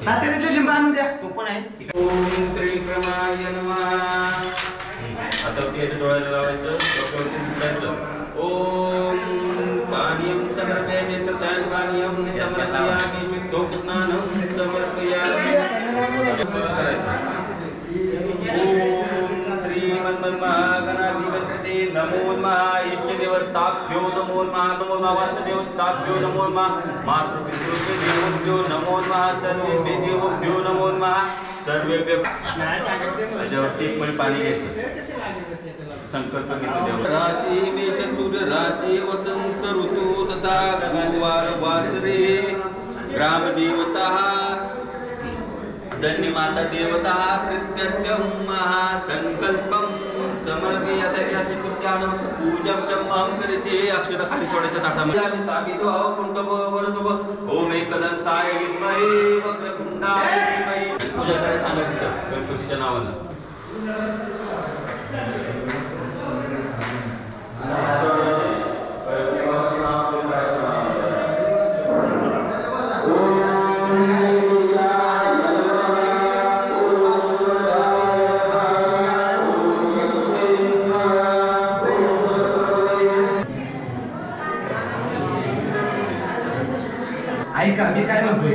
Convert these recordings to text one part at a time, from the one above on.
तात्याच्या जिंबा आणून द्या. तो पण आहे. ओम त्रिविक्रमाय नमः. आता त्याच्या डोळ्याला लावायचं, डोक्यावरती दिसायचं. ओम पानीयम समर्पयामि नेत्रदान पानीयम समर्पयामि शुद्धोक स्नानं समर्पयामि. ओम श्रीमन्महागणाधिपतये नमो नमः. इष्टदेवताभ्यो नमो नमः. नमो नमः वास्तदेवताभ्यो नमो नमः. मातृपितृभ्यो नमो नमः. सर्वेभ्यो देवभ्यो नमो नमः. सर्वेभ्यो त्याच्यावरती एक पळी पाणी घ्यायचं. संकल्प घेतो. राशी मेष सूर्य राशी वसंत ऋतू तथा गुरुवार वासरे ग्रामदेवता धन्यमाता देवता प्रत्यर्थं महासंकल्पं समर्पयामि. पूजां चम्मं करिष्ये. अक्षर खाली सोडायच्या ताटामध्ये आम्ही स्थापितो आहो. कुंडम वरदुभ ओम एकदंताय विद्महे वक्रतुंडाय धीमहि. पूजा करायला सांगितलं गणपतीच्या नावानं. ऐका मी काय म्हणतोय.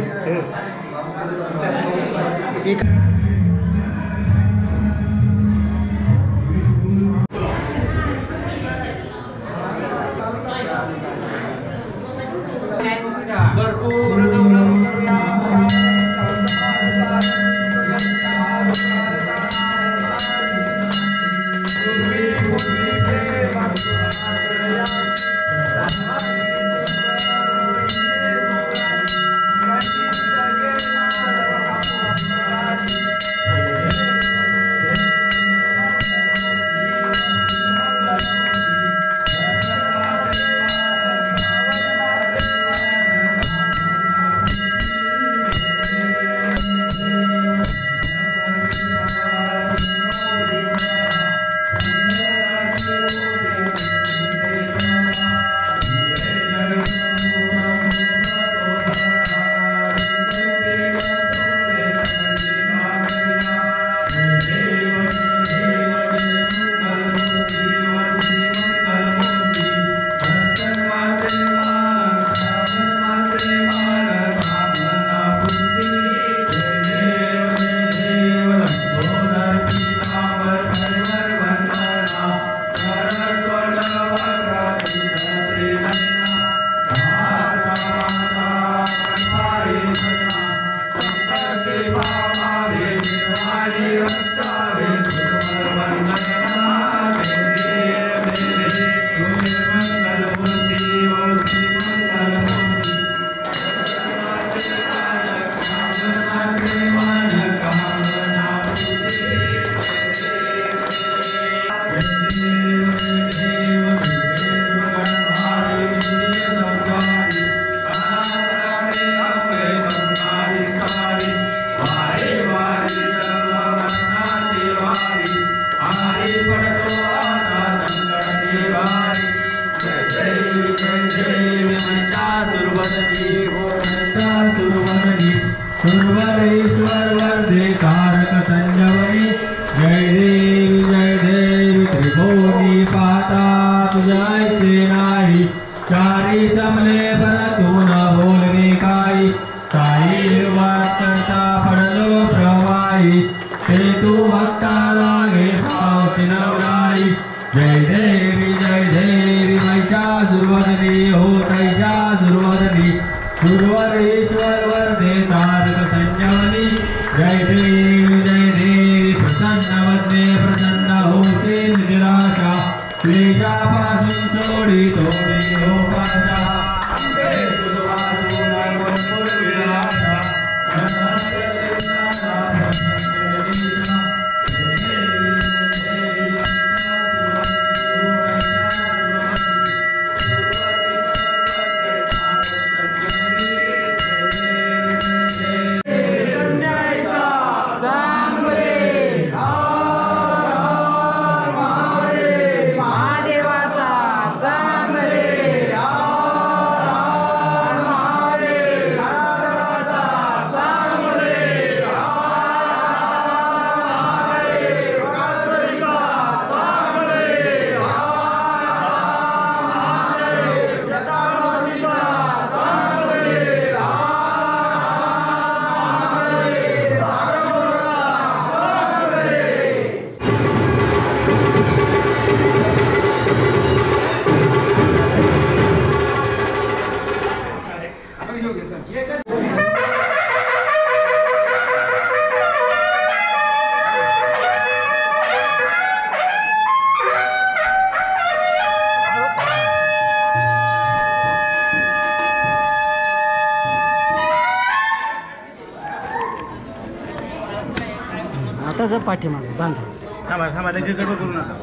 हाताचा पाठीमागे बांधा. थांबा थांबा लगेच गडबड करू नका.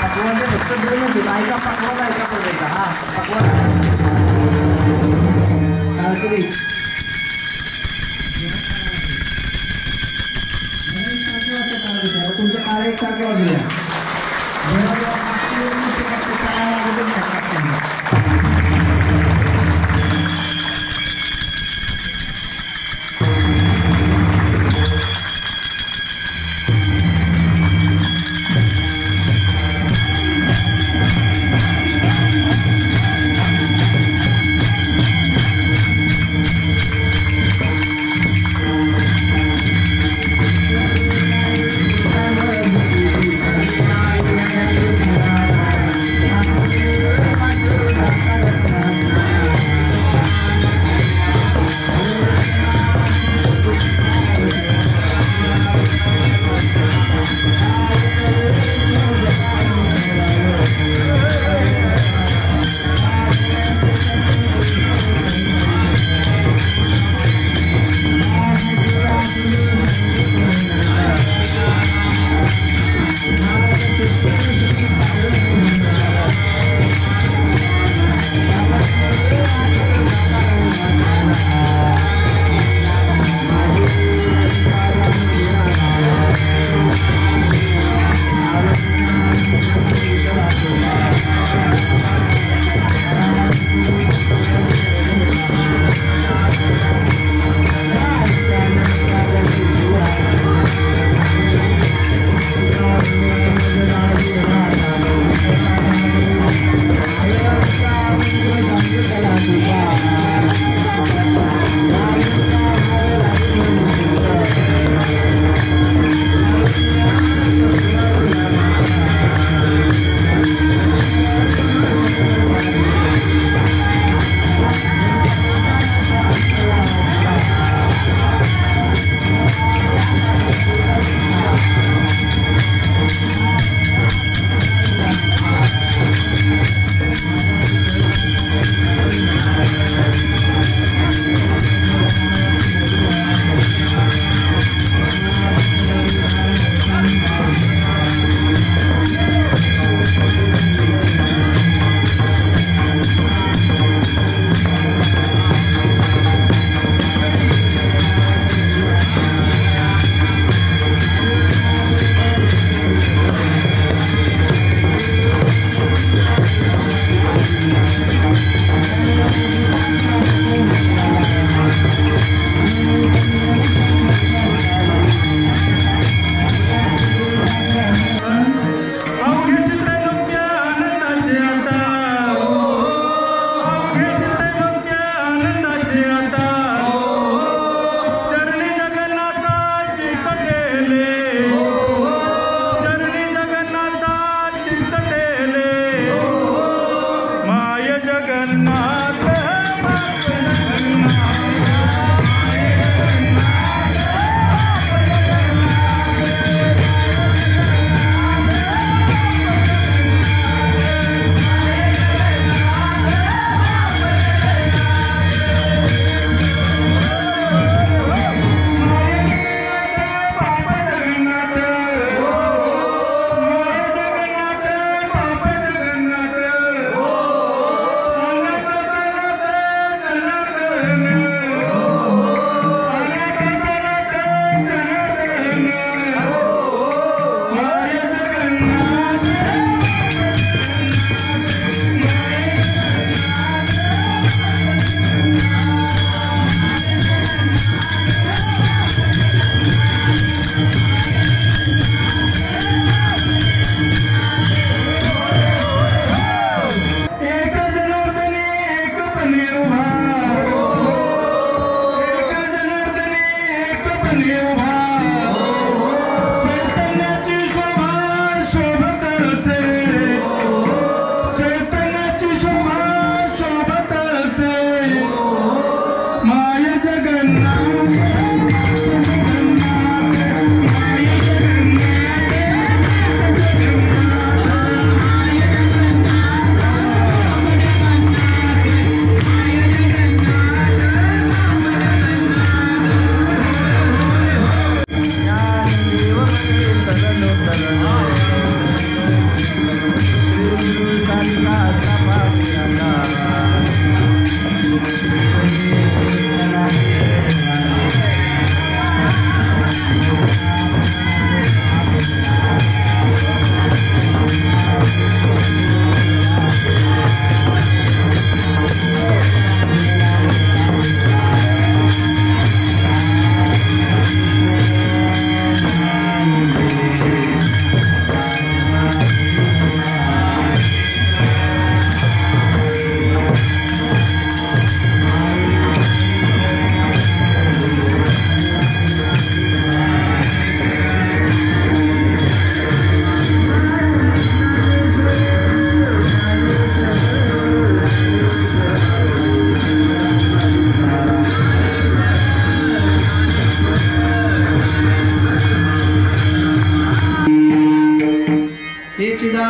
पकवानचे फक्त दोनच आहेत. ऐका पकवान ऐका पण ऐका हा पकवान काळकरी तुमच्या काळ एक सारखे वाजूया Thank you.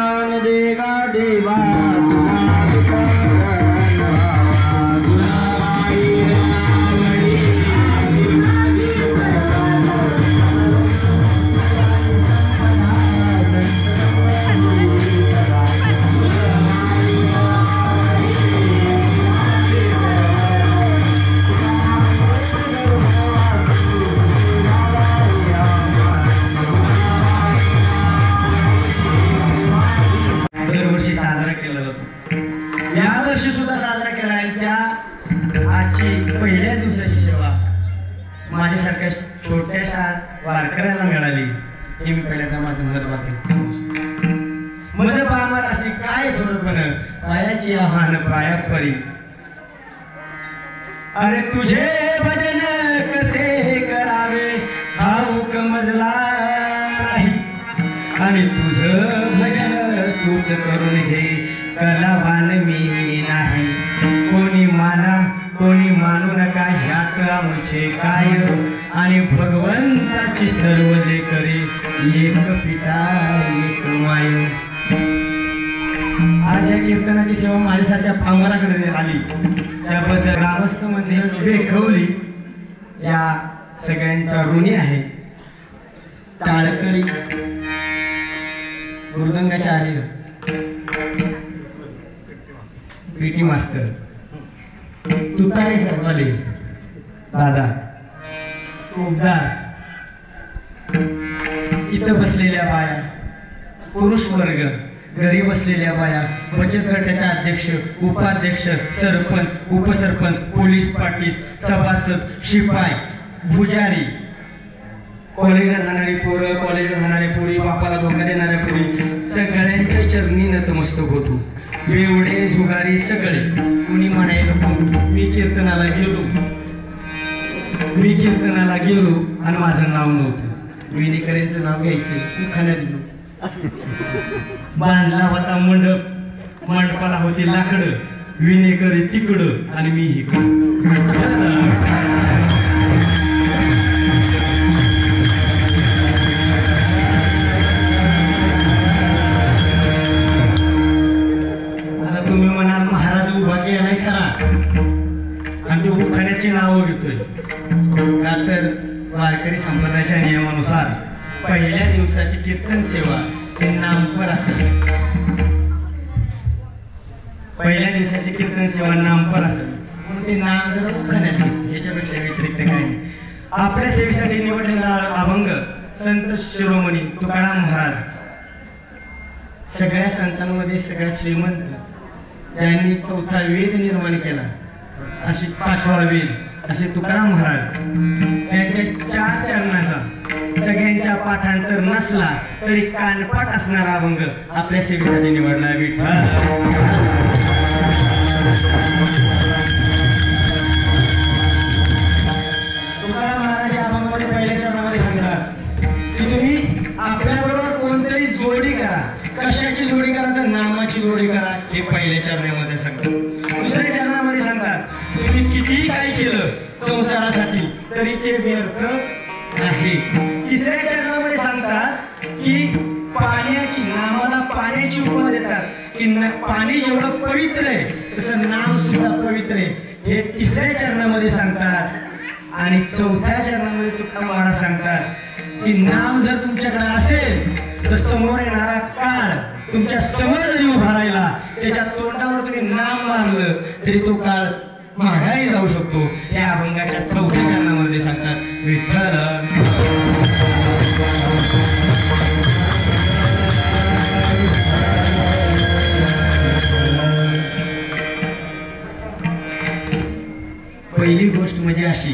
ज्ञान दे गा देवा तुझा दरवर्षी साजरा केला जातो. यावर्षी सुद्धा साजरा केला आहे. त्या आजची पहिल्या दिवसाची सेवा माझ्यासारख्या छोट्याशा वारकऱ्याला मिळाली हे मी पहिल्यांदा माझं महत्वाचं माझं पामार असे काय थोडंपण पायाची आव्हान पायात परी. अरे तुझे भजन कसे करावे ठाऊक मजला नाही आणि तुझं भजन तूच करून घे कलावान मी नाही. कोणी माना कोणी मानू नका ह्यात आमचे काय आणि भगवंताची सर्व जे करे एक पिता एक माय. आज या कीर्तनाची सेवा माझ्यासारख्या पांगराकडे आली त्याबद्दल ग्रामस्थ मंदिर बेखवली या सगळ्यांचा ऋणी आहे. टाळकरी मृदंगाचार्य पीटी मास्तर तुतारी सरवाले दादा उबदार इथं बसलेल्या बाया पुरुष वर्ग घरी बसलेल्या बाया बचत गटाचे अध्यक्ष उपाध्यक्ष सरपंच उपसरपंच पोलीस पाटील सभासद शिपाई पुजारी कॉलेजला जाणारी पोरं कॉलेजला जाणारे पोरी बापाला धोका देणाऱ्या पोरी सगळ्यांच्या चरणी नतमस्तक होतो. बेवडे जुगारी सगळे कुणी म्हणायला मी कीर्तनाला गेलो आणि माझं नाव नव्हतं. विनेकरांचं नाव घ्यायचं खाण्यात दिलो. बांधला होता मंडप मंडपाला होती लाकडं विनेकरी तिकडं आणि मी इकडं. आणि ते उखाण्याची नावं घेतोय का तर वारकरी संप्रदायाच्या नियमानुसार पहिल्या दिवसाची कीर्तन सेवा हे नामपर असेल. पहिल्या दिवसाची कीर्तन सेवा नामपर असेल म्हणून ते नाम जरा उखाण्यात घेतलं याच्यापेक्षा व्यतिरिक्त काही नाही. आपल्या सेवेसाठी निवडलेला अभंग संत शिरोमणी तुकाराम महाराज सगळ्या संतांमध्ये सगळ्यात श्रीमंत त्यांनी चौथा वेद निर्माण केला अशी पाचवा वेद असे तुकाराम महाराज त्यांच्या 4 चरणाचा सगळ्यांच्या पाठांतर नसला तरी कानपाठ असणारा अभंग आपल्या सेवेसाठी निवडला. विठ्ठल तुकाराम महाराज या अभंगामध्ये पहिल्या चरणामध्ये सांगतात की तुम्ही आपल्याबरोबर कोणतरी जोडी करा. कशाची जोडी करा तर नामाची जोडी करा हे पहिल्या चरणामध्ये सांगतात. दुसऱ्या चरणामध्ये सांगतात तुम्ही कितीही काही केलं संसारासाठी तरी ते व्यर्थ आहे. तिसऱ्या चरणामध्ये सांगतात की पाण्याची नामाला पाण्याची उपमा देतात की पाणी जेवढं पवित्र आहे तसं नाम सुद्धा पवित्र आहे हे तिसऱ्या चरणामध्ये सांगतात. आणि चौथ्या चरणामध्ये तुकाराम महाराज सांगतात की नाम जर तुमच्याकडे असेल तर समोर येणारा काळ तुमच्या समोर जरी उभा राहिला त्याच्या तोंडावर तुम्ही नाम मारलं तरी तो काळ माघारी जाऊ शकतो. या अभंगाच्या चौथ्या चरणामध्ये सांगतात. विठ्ठल पहिली गोष्ट म्हणजे अशी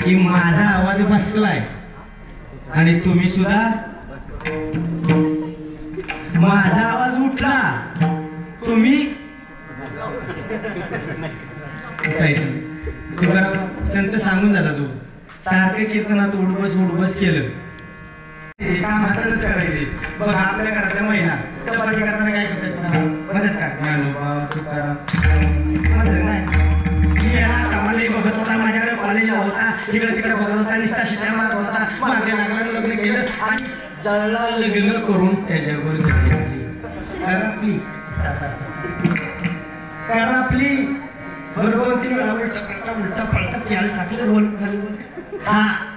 की माझा आवाज बसलाय आणि तुम्ही सुद्धा माझा आवाज उठला तुम्ही तुकाराम संत सांगून जाता तू सारखं कीर्तनात उडबस केलं काम हातातच करायचे. बघ आपल्या घरातल्या महिला चपाती करताना काय करतात मदत नाही बघत होता माझ्याकडे कॉलेजला होता इकडे तिकडे बघत होता निस्ता शिट्या मारत होता मागे लागला लग्न केलं आणि जळला लग्न करून त्याच्यावर घेतली करापली करापली बरोबर 2-3 वेळा उलटा पलटा त्याला टाकलं रोल खाली हा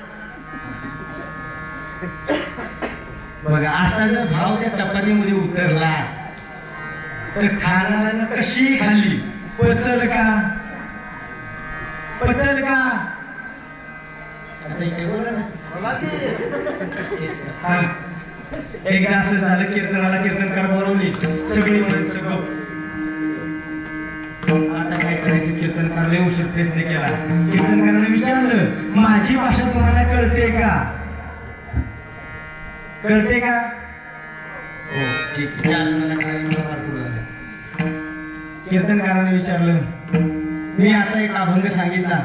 बघा असा जर भाव त्या चपातीमध्ये उतरला तर खाणाऱ्यानं कशी खाल्ली पचल का आता इथे बोला ना हा एकदा असं झालं कीर्तनाला कीर्तनकार बोलवली सगळी माणसं गप आता काय करायचं कीर्तनकारला उशीर प्रयत्न केला कीर्तनकाराने विचारलं माझी भाषा तुम्हाला कळते का हो ठीक आहे कीर्तनकाराने विचारलं मी आता एक अभंग सांगितला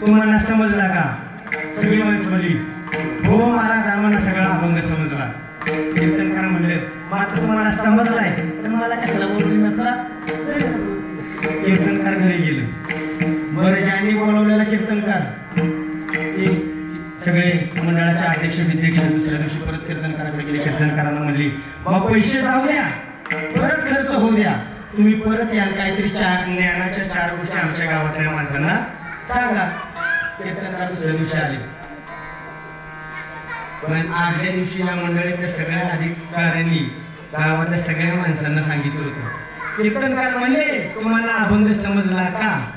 तुम्हाला समजला का सगळी माणसं म्हणली हो महाराज आम्हाला सगळा अभंग समजला कीर्तनकार म्हणले मग आता तुम्हाला समजलाय तर मला कशाला बोलली म्हटला कीर्तनकार घरी गेलं बरं ज्यांनी बोलवलेला कीर्तनकार सगळे मंडळाचे अध्यक्ष विध्यक्ष दुसऱ्या दिवशी परत कीर्तनकाराकडे गेले कीर्तनकारांना म्हणली मग पैसे जाऊ द्या परत खर्च होऊ द्या तुम्ही परत या काहीतरी ज्ञानाच्या 4 गोष्टी आमच्या गावातल्या माणसांना सांगा कीर्तनकार दुसऱ्या दिवशी आले पण आदल्या दिवशी या मंडळीतल्या सगळ्या अधिकाऱ्यांनी गावातल्या सगळ्या माणसांना सांगितलं होतं कीर्तनकार म्हणले तुम्हाला अभंग समजला का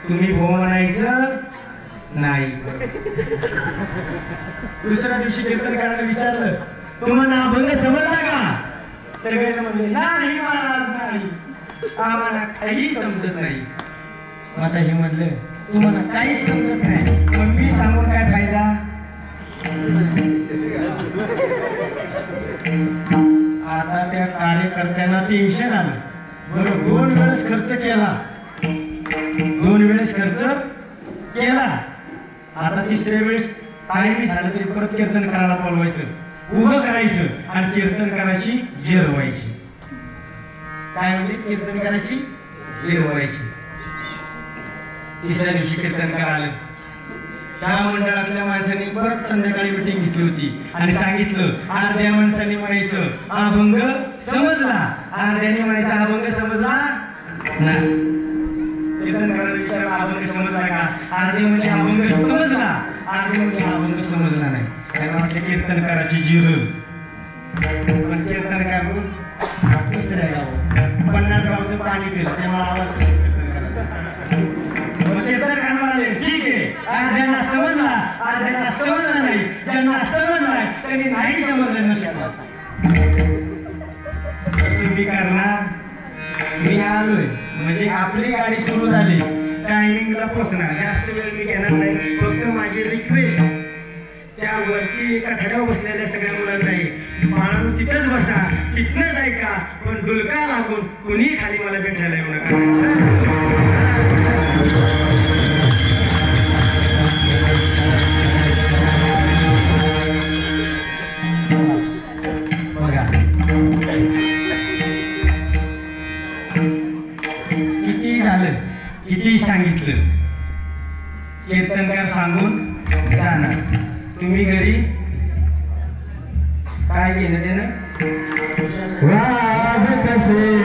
तुम्ही हो म्हणायचं नाही दुसऱ्या दिवशी कीर्तनकाराने विचारलं तुम्हाला अभंग समजला का सगळे म्हणले नाही महाराज नाही आम्हाला काही समजत नाही आता हे म्हणलं तुम्हाला काहीच समजत नाही पण मी सांगून काय फायदा आता त्या कार्यकर्त्यांना टेन्शन आलं बरं 2 वेळेस खर्च केला आता तिसऱ्या वेळेस काही नाही झालं तरी परत कीर्तनकाराला बोलवायचं उभं करायचं आणि कीर्तनकाराची जिरवायची काय म्हणजे कीर्तनकाराची जिरवायची तिसऱ्या दिवशी कीर्तनकार आले त्या मंडळातल्या माणसांनी परत संध्याकाळी मीटिंग घेतली होती आणि सांगितलं अर्ध्या माणसांनी म्हणायचं अभंग समजला अर्ध्याने म्हणायचं अभंग समजला नाही कीर्तनकाराने विचारलं अभंग समजला का अर्धे म्हणजे अभंग समजला अर्धे म्हणजे अभंग समजला नाही त्यांना म्हटलं कीर्तनकाराची जिर पण कीर्तनकार रोज दुसऱ्या गाव 50 गावचं पाणी पिलं त्यामुळे आवाज कीर्तनकार म्हणाले ठीक आहे अर्ध्यांना समजला अर्ध्यांना समजला नाही ज्यांना समजलाय त्यांनी नाही समजलं नशिबाला कसं मी करणार मी आलोय म्हणजे आपली गाडी सुरू झाली टायमिंगला पोहोचणार जास्त वेळ मी घेणार नाही फक्त माझी रिक्वेस्ट त्यावरती एका ठड्यावर बसलेल्या सगळ्या मुलांना बाळांनो तिथंच बसा तिथनंच ऐका पण डुलका लागून कुणी खाली मला भेटायला येऊ नका बघा किती झालं किती सांगितलं कीर्तनकार सांगून जाणार तुम्ही घरी काय घेणं देणं वाज कसे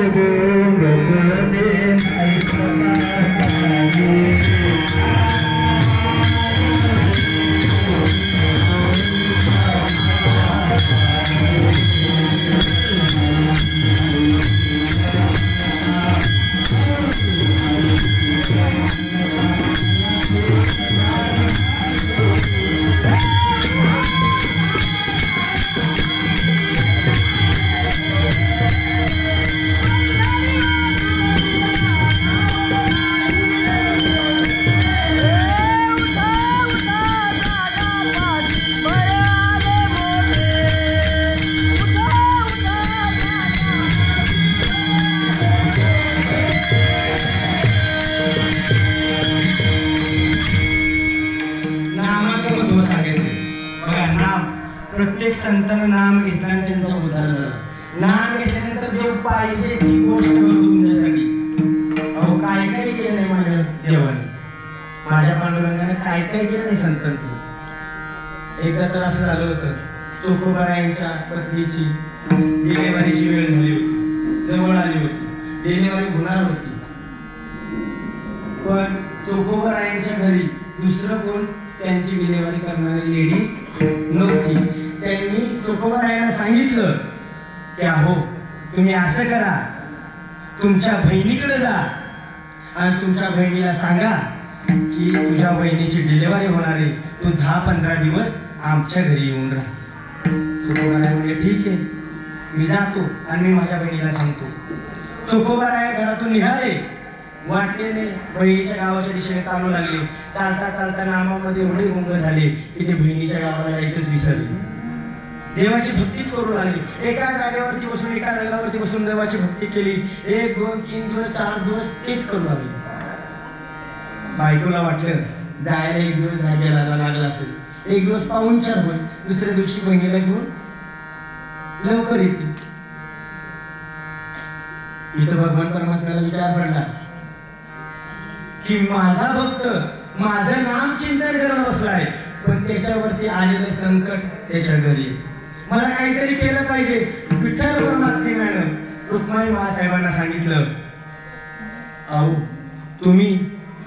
प्रत्येक संतांना नाम घेतलं आणि त्यांचं उदाहरण नाम घेतल्यानंतर देव पाहिजे ती गोष्ट करतो तुमच्यासाठी अहो काय काय केलं नाही माझ्या देवाने माझ्या पांडुरंगाने काय काय केलं नाही संतांचं एकदा तर असं झालं होतं चोखोबारायांच्या पत्नीची डिलेव्हरीची वेळ झाली होती, जवळ आली होती, डिलेव्हरी होणार होती. पण चोखोबारायांच्या घरी दुसरं कोण त्यांची डिलेव्हरी करणारी लेडीज नव्हती. त्यांनी चोखोबारायांना सांगितलं की अहो तुम्ही असं करा, तुमच्या बहिणीकडे जा आणि तुमच्या बहिणीला सांगा की तुझ्या बहिणीची डिलेव्हरी होणार आहे, तू 10-15 दिवस आमच्या घरी येऊन राहा. चोखोबाराय म्हणजे ठीक आहे, मी जातो आणि मी माझ्या बहिणीला सांगतो. चोखोबाराय घरातून निघाले, वाटेने बहिणीच्या गावाच्या दिशेने चालू लागले. चालता चालता नामामध्ये एवढे गुंग झाले की ते बहिणीच्या गावाला जायचंच विसरले. देवाची भक्तीच करू लागली. एका जागेवरती बसून देवाची भक्ती केली. 1, 2, 3 दिवस 4 दिवस तेच करू लागले. बायकोला वाटलं जायला 1 दिवस लागला असेल, 1 दिवस पाहुणचार होईल, दुसऱ्या दिवशी बहिणीला घेऊन लवकर येते. इथं भगवान परमात्म्याला विचार पडला की माझा भक्त माझं नाम चिंतन करत बसलाय, पण त्याच्यावरती आलेलं संकट त्याच्या घरी. मला काहीतरी केलं पाहिजे. विठ्ठल परमात्म्यानं रुक्माई महासाहेबांना सांगितलं, अहो तुम्ही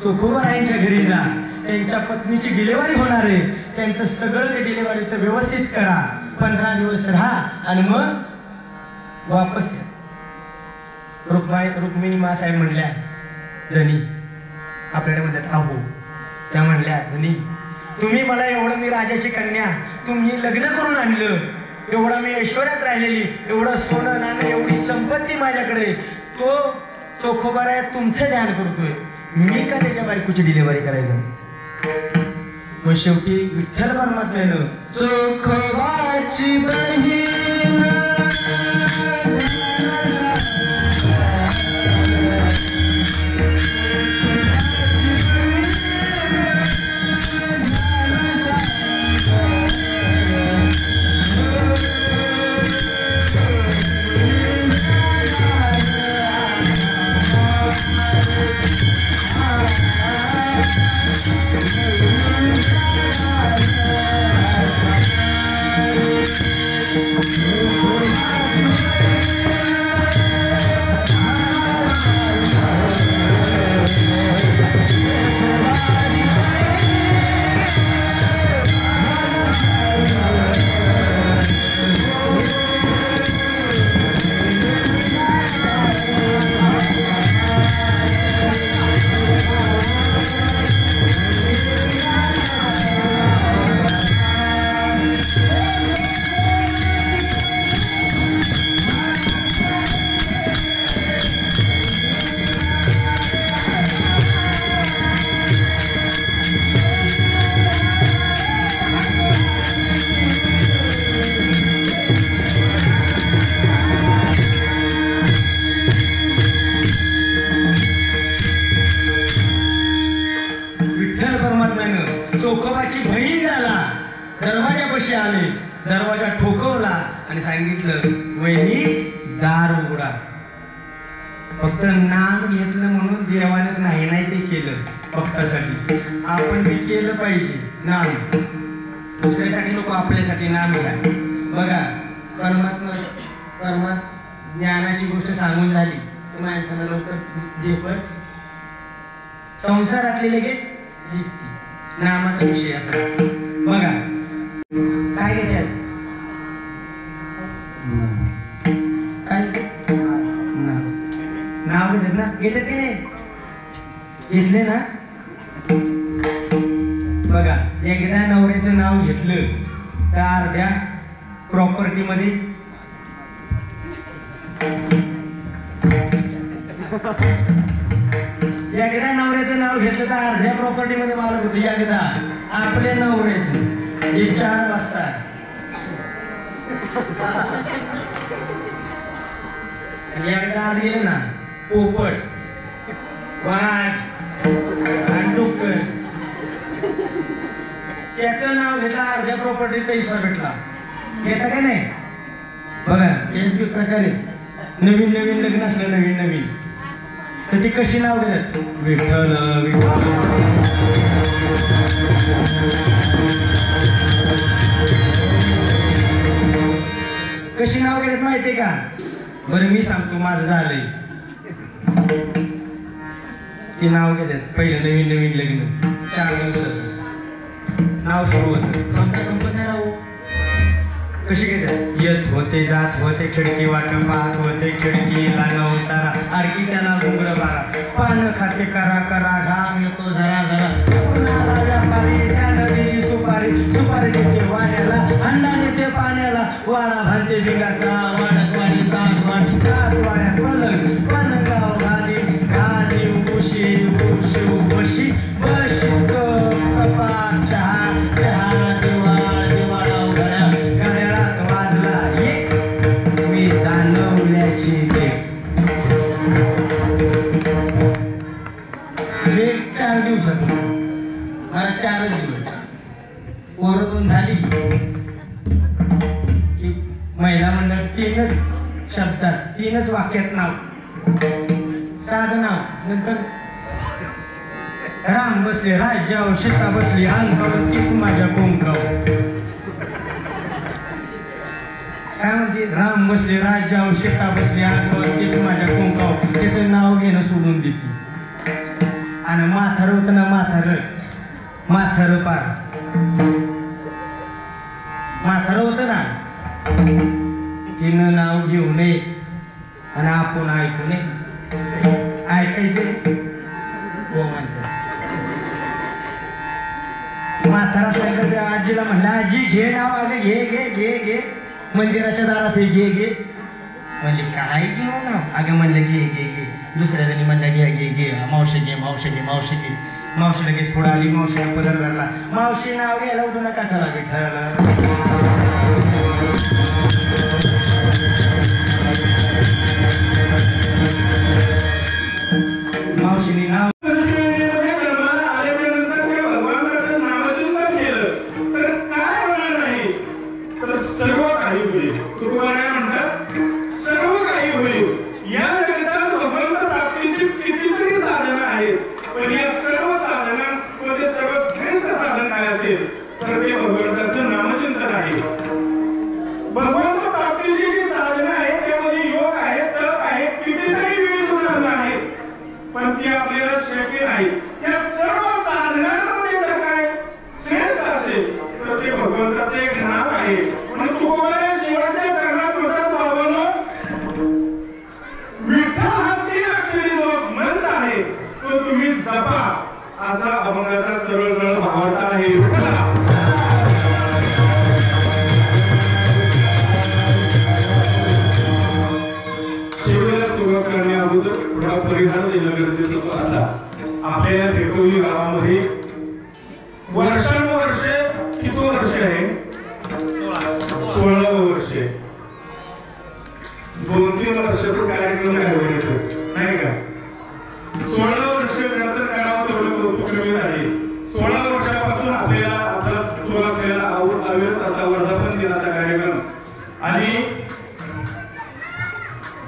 चोखोबारायांच्या घरी जा, त्यांच्या पत्नीची डिलेव्हरी होणार आहे, त्यांचं सगळं ते डिलेव्हरीचं व्यवस्थित करा, 15 दिवस राहा आणि मग वापस या. रुक्मिणी महासाहेब म्हणल्या, धनी आपल्याकडे म्हणतात आहो. त्या म्हणल्या, धनी तुम्ही मला एवढं, मी राजाची कन्या, तुम्ही लग्न करून आणलं, एवढं मी ऐश्वर्यात राहिलेली, एवढं सोनं नाणं, एवढी संपत्ती माझ्याकडे, तो चोखोबाराय तुमचं ध्यान करतोय, मी का त्याच्या बायकोची डिलिव्हरी करायचं. मग शेवटी विठ्ठल परमात्म्यानं चोखोबाची बहीण चोखोबाची बहीण झाला, दरवाजापाशी आले, दरवाजा ठोकवला आणि सांगितलं, वहिनी दार उघडा. फक्त नाम घेतलं म्हणून देवाने नाही ते केलं भक्तासाठी, आपण बी केलं पाहिजे नाम. दुसऱ्यासाठी नको, आपल्यासाठी नाम घ्या. बघा परमात्मा ज्ञानाची गोष्ट सांगून झाली माणसाला लवकर झेपत, संसारातले लगेच जिंकते. नामाचा विषय असा. बघा काय घेतात, काय नाव घेतात ना, घेतात की नाही, घेतले ना. बघा एकदा नवऱ्याचं नाव घेतलं तर अर्ध्या प्रॉपर्टी मध्ये एकदा नवऱ्याचं नाव घेतलं तर अर्ध्या प्रॉपर्टी मध्ये मालक होतो. एकदा आपल्या नवऱ्याचं जे 4 वाजता एकदा आज गेले ना, पोपट, वाघ, डुक्कर, त्याचं नाव घेतलं, अर्ध्या प्रॉपर्टीचा हिस्सा भेटला. घेता का नाही. बघा एक प्रकारे नवीन नवीन लग्न असलं, नवीन नवीन, तर ती कशी नाव घेतात, विठ्ठल विठ्ठल. कशी नाव घेतात माहितीये का? बरं मी सांगतो माझं झालंय. ते नाव घेतात पहिलं नवीन नवीन लग्न 4 दिवसाचं नाव सुरू होतं, संपत नाही राहू. कशी घेतात? येत होते जात होते खिडकी वाट पाहत होते खिडकीला नवतारा आणखी त्याला घुंगर बारा पान खाते करा करा घाम येतो झरा झरा पुन्हा व्यापारी त्या नदीची सुपारी देते वाण्याला अंडा नेते पाण्याला वाडा भांते भिंगाचा वाड्यात वाडी सात वाड्यात पलंगाव गादी उशी बशी कपात चहा दिवाळा उघड्या गड्याळात वाजला एक मी दानवल्याची हे 4 दिवसात मला 4च दिवस ओरडून झाली की महिला मंडळ 3च शब्दात 3च वाक्यात नाव साधं नाव नंतर राम बसले राज्यावर सीता बसली अंकावर तीच माझ्या कोंकावर. काय म्हणते? राम बसले राज्यावर सीता बसली अंकावर तीच माझ्या कोंकावर. त्याचं नाव घेणं सोडून देते. आणि म्हातार होतं ना म्हातार पार म्हातार होतं ना तिनं नाव घेऊ नये आणि आपण ऐकू नये. ऐकायचे हो म्हणते. म्हातारा सांगितलं त्या आजीला म्हणलं आजी घे नाव अगं घे घे घे घे मंदिराच्या दारात घे म्हणले काय घेऊ नाव? अगं म्हणलं घे घे घे. दुसऱ्या जणी म्हणलं घे मावशी लगेच पुढे आली. मावशीला पदर धरला. मावशी नाव घ्यायला उठू नका चला विठ्ठल. मावशीने नाव सर्व काही होईल. तुकोबाराय म्हणतात सर्व काही होईल. या जगतात भगवंत प्राप्तीची कितीतरी साधनं आहेत, पण या सर्व साधनांमध्ये सर्वात श्रेष्ठ साधन काय असेल तर ते भगवंताचं नामचिंतन आहे. भगवंत प्राप्तीची जी साधनं आहेत त्यामध्ये योग आहे, तप आहे, कितीतरी विविध साधनं आहेत, पण ती आपल्याला शक्य नाही. या सर्व साधनांमध्ये जर काय श्रेष्ठ असेल तर ते भगवंताचं एक नाव आहे. म्हणून तुकोबाराय शेवटच्या चरणात म्हणतात बाबांनो विठ्ठल हा 3 अक्षरी जो मंत्र आहे तो तुम्ही जपा असा अभंगाचा सरळ भावार्थ आहे. शिवेला सुरुवात करण्याअगोदर थोडा परिधान देणं गरजेचं होतं. असा आपल्या भेटवली गावामध्ये वर्षानुवर्षे किती वर्ष आहे? 16 वर्ष. 2-3 वर्षाचा कार्यक्रम काय होईल नाही का? 16 वर्ष नंतर करावं तेवढं कौतुक कमी आहे. 16 वर्षापासून आपल्याला आपला सुरुवात झालेला अविरत असा वर्धापन दिनाचा कार्यक्रम आणि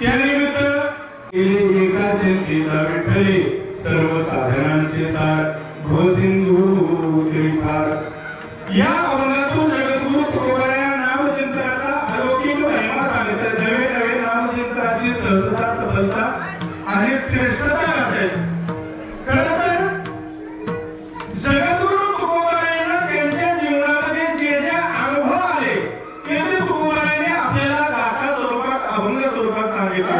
त्यानिमित्त एका चिंतिता विठ्ठले सर्व साधनांचे सार घोसिंधू त्रिफार. या अभंगातून जगद्गुरु तुकोबाराय नामचिंतनाचा अलौकिक महिमा सांगतात. नवे नामचिंतनाची सहजता सफलता आणि श्रेष्ठता गातात. खरं तर जगद्गुरु तुकोबारायांना त्यांच्या जीवनामध्ये जे जे अनुभव आले ते तुकोबारायांनी आपल्याला गाथा स्वरूपात अभंग स्वरूपात सांगितले.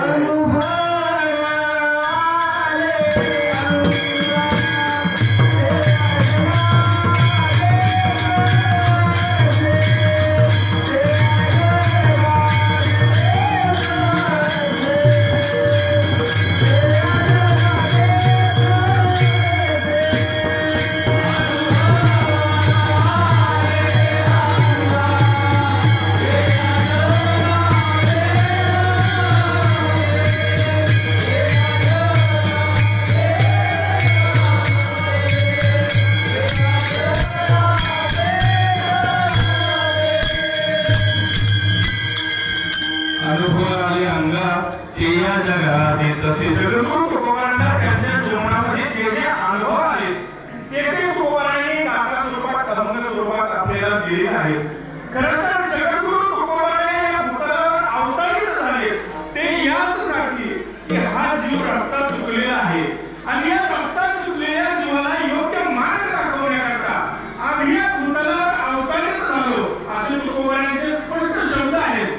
तसे जगद्गुरु तुकोबारायांना त्यांच्या जीवनामध्ये जे जे अनुभव आले ते तुकोबारायांनी गाथा स्वरूपात अभंग स्वरूपात आपल्याला दिले आहेत. खरं तर जगद्गुरु तुकोबाराय या भूतलावर आणि या रस्त्यात चुकलेल्या जीवाला योग्य मार्ग दाखवण्याकरता आम्ही या भूतलावर अवतरित झालो असे तुकोबारायांचे स्पष्ट शब्द आहेत.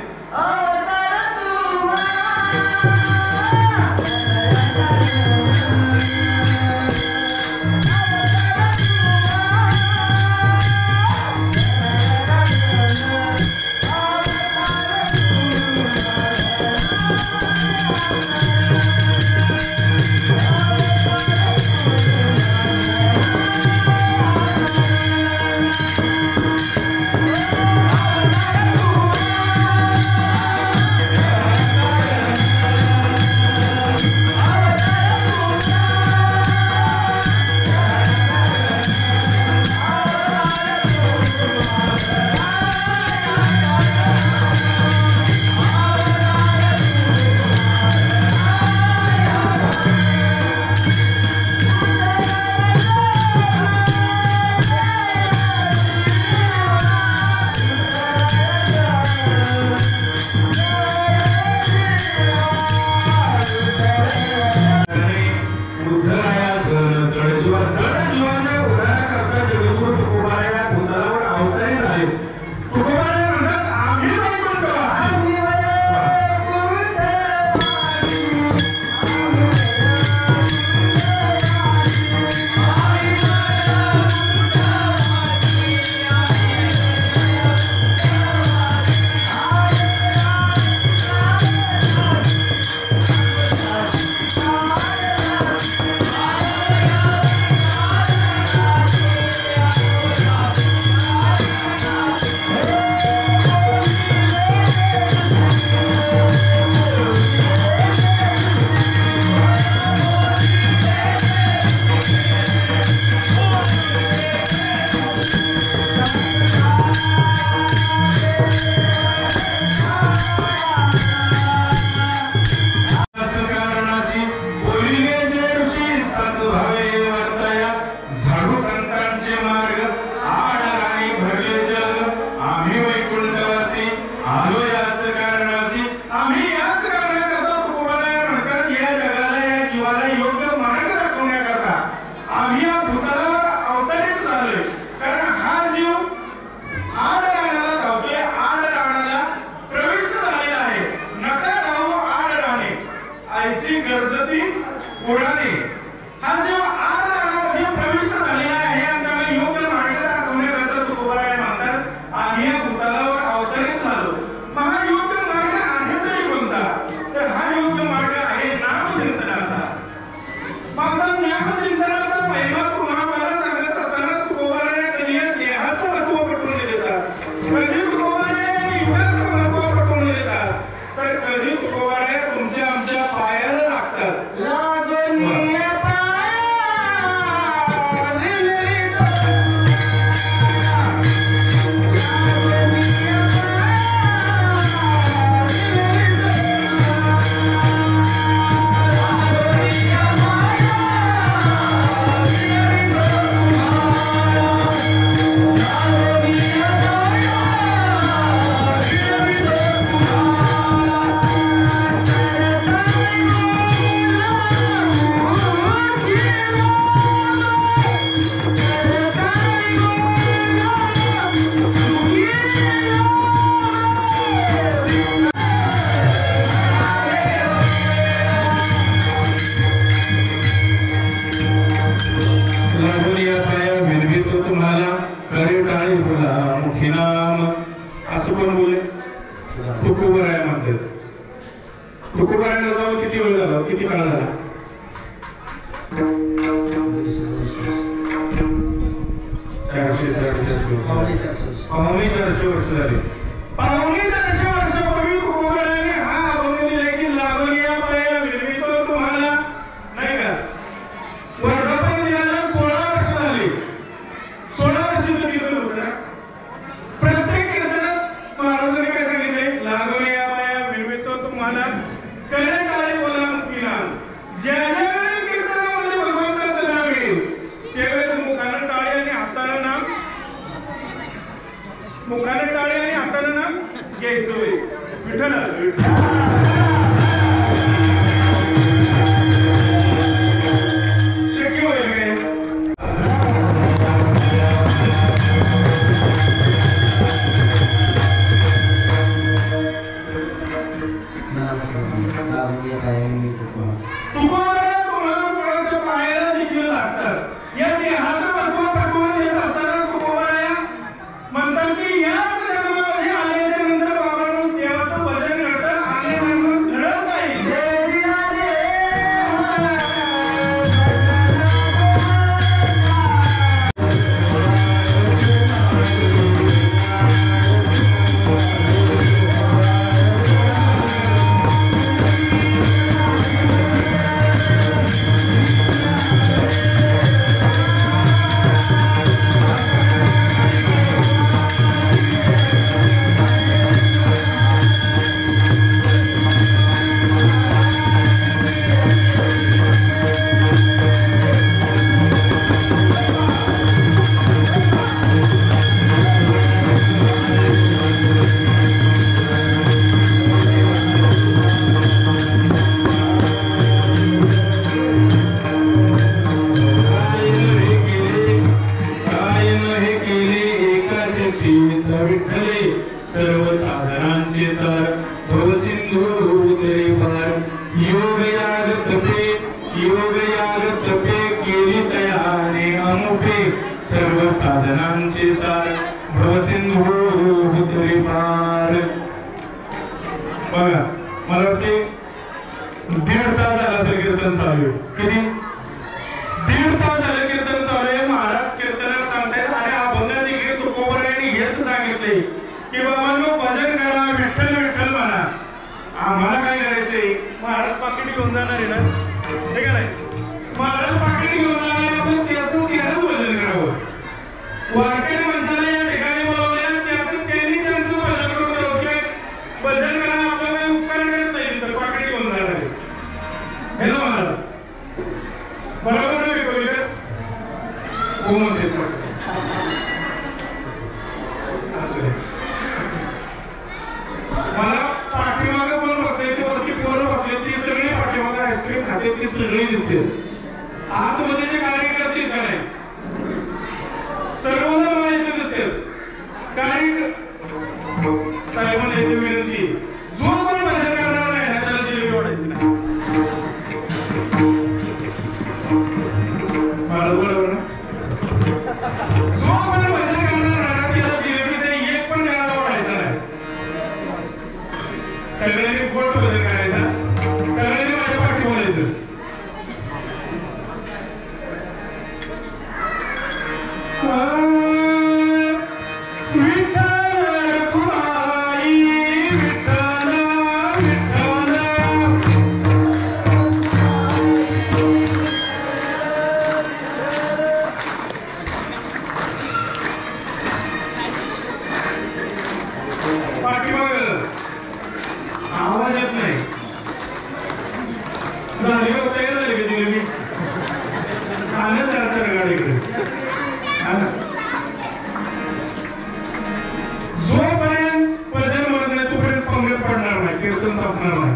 तुकोबारायला जाऊन किती वेळ झाला, किती काळ झाला? 400 वर्ष झाली. 400 वर्षापूर्वी तुकोबारायाने हा अभंग लिहिला की लागोनिया पाया विरमितो तुम्हाला, नाही का? वर्धापन दिनाला 16 वर्ष झाली. 16 वर्ष तुम्ही इकडे होता. प्रत्येक कीर्तनात महाराजांनी काय सांगितले? लागोनिया पाया विरमितो तुम्हाला करे काळे बोला मुक्तीला. ज्या ज्या वेळेस कीर्तनामध्ये भगवंताचं नाव येईल त्यावेळेस मुखानं टाळी आणि हातानं नाम, मुखानं टाळी आणि हातानं नाम घ्यायचं होईल. विठ्ठल तुकोबाराया तुम्हाला पायाला देखील लागतात. या देहाचं महत्व पटवून देत असताना तुकोबाराया म्हणतात की याच जन्मामध्ये आल्याच्या नंतर बाबांनो देवाचं भजन घडतं, आल्यानंतर घडत नाही. सर्व साधनांचे सार भवसिंधू उदरे पार. योग याग तपे केली तयाने अनुपे सर्व साधनांचे सार भवसिंधू उदरे पार. बघा मला वाटते 1.5 तास झाला असेल कीर्तन चालू. किती 1.5 तास झालं कीर्तन चालू आहे. महाराज कीर्तनात सांगतायत आणि अभंगात देखील तुकोबारायांनी हेच सांगितले की बाबांनो भजन करा, विठ्ठल विठ्ठल म्हणा. आम्हाला काय करायचंय, महाराज पाकिट घेऊन जाणार आहे ना, हे का नाही, महाराज पाकिट घेऊन जाणार आहे, आपण त्याचं भजन करावं. वारकरी माणसाला या ठिकाणी बोलवलेलं त्यांचं भजन करून भजन करा, आपलं काही उपकार करत नाही तर पाकिट घेऊन जाणार आहे. हे ना महाराज बरोबर नाही करूया हो म्हणते मला पाठीमागे पण बसले की वरती पोरं बसले ती सगळी पाठीमागे आईस्क्रीम खाते ती सगळी दिसते. आतमध्ये जे कार्यकर्ते का नाही सर्वजण मला इथे दिसते. साहेबांना येते विनंती, जो पण भजन करणार नाही ना त्याला जिलेबी ओढायची नाही. बरोबर ना, जो पण भजन करणार ना त्याला जिलेबीचा एक पण जणाला ओढायचा नाही. सगळ्यांनी गोड भजन करायचं, सगळ्यांनी माझ्या पाठी बोलायचं. आवाज येत नाही झाली होता झाली का जिलेबी आलं चार गाडीकडे. जोपर्यंत भजन म्हणत नाही तोपर्यंत पंगत पडणार नाही, कीर्तन संपणार नाही.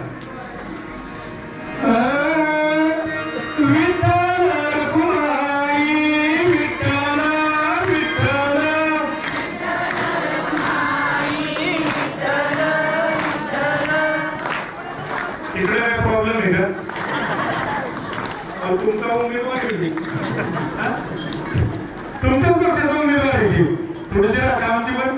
इकडे काय प्रॉब्लेम आहे का? तुमचा उमेदवार आहे, तुमच्याच पक्षाचा उमेदवार आहे की थोडीशी राखा आमची पण.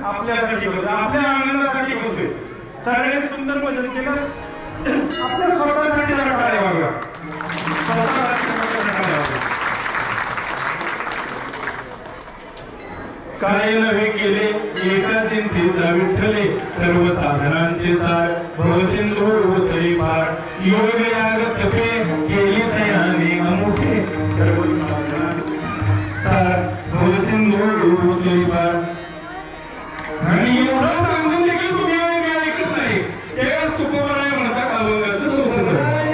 आपल्यासाठी करतोय, आपल्या आनंदासाठी करतोय. सगळ्यांनी सुंदर भजन केलं. आपल्या स्वतःसाठी जरा टाळ्या वाजवा. काय नव्हे केले एका चिंतेचा विठ्ठले, सर्व साधनांचे सार भवसिंधू उतरी पार. योग याग तपे केली तयाने अमुठे, सर्व सार भवसिंधू उतरी पार. आणि एवढं सांगून देखील तुम्ही ऐकत नाही. एकच तुकोबाराय म्हणतात अभंगाचं तुकोबाराय.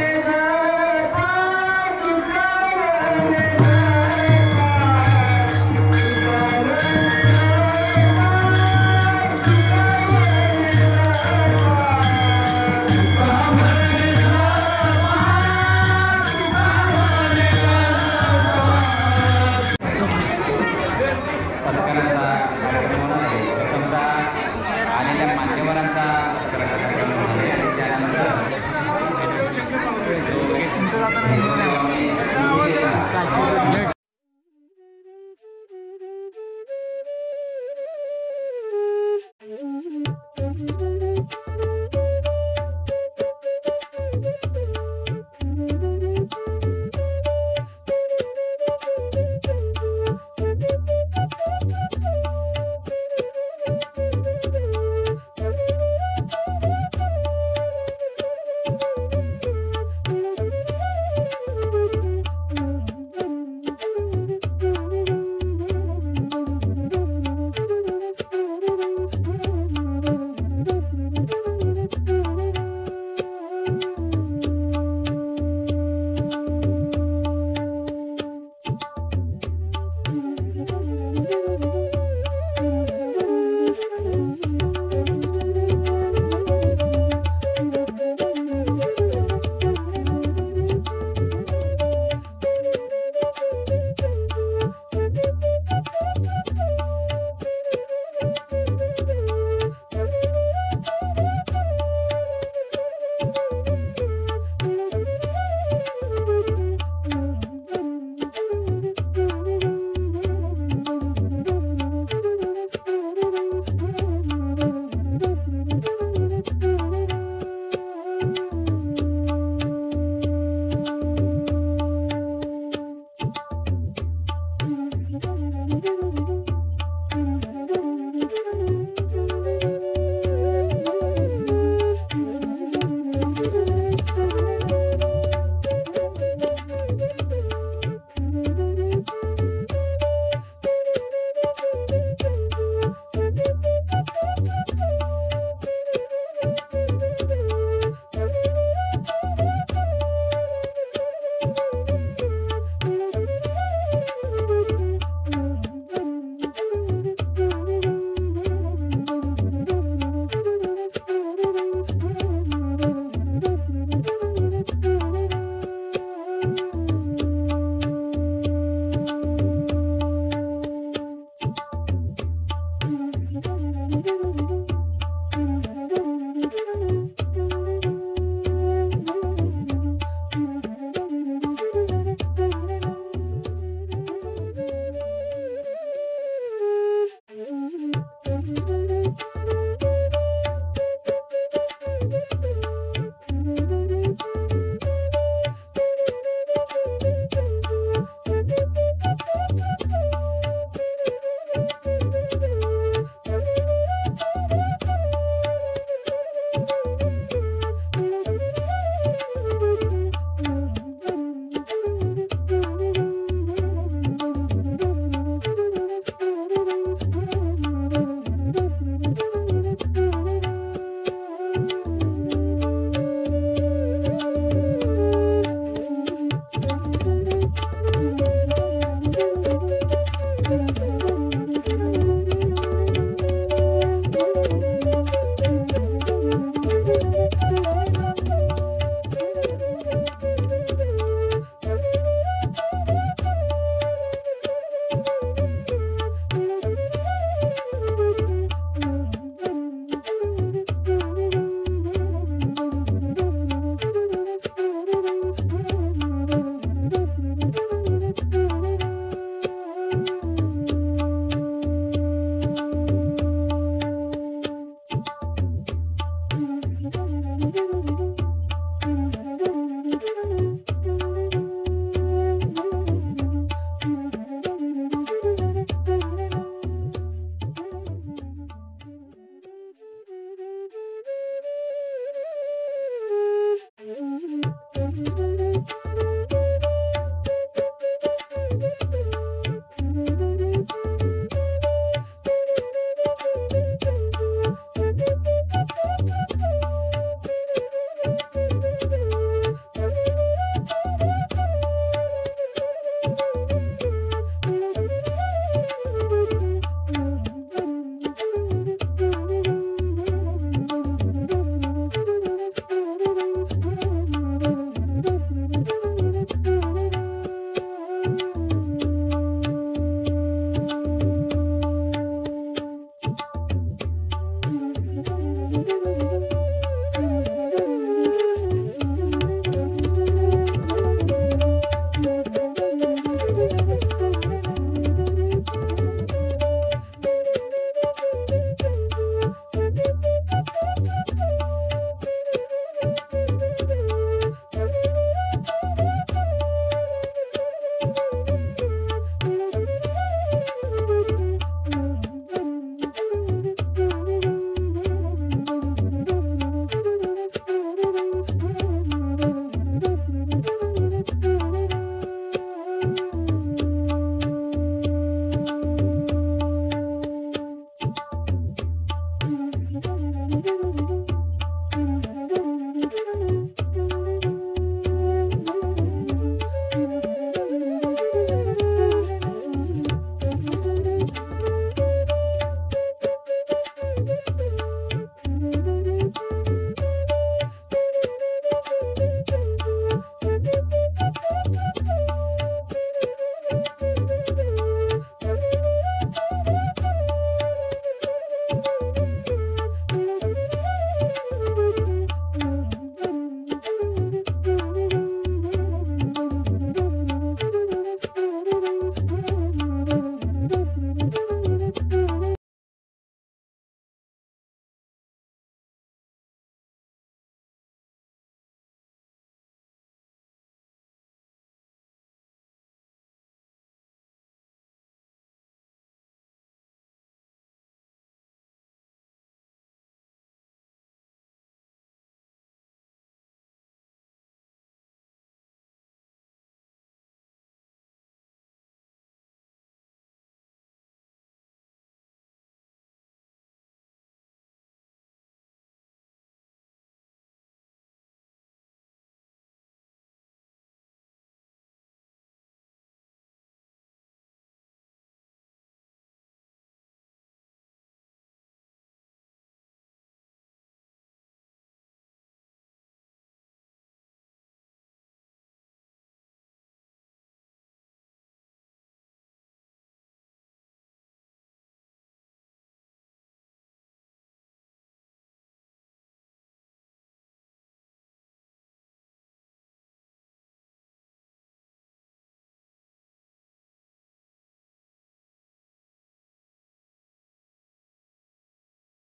Thank you.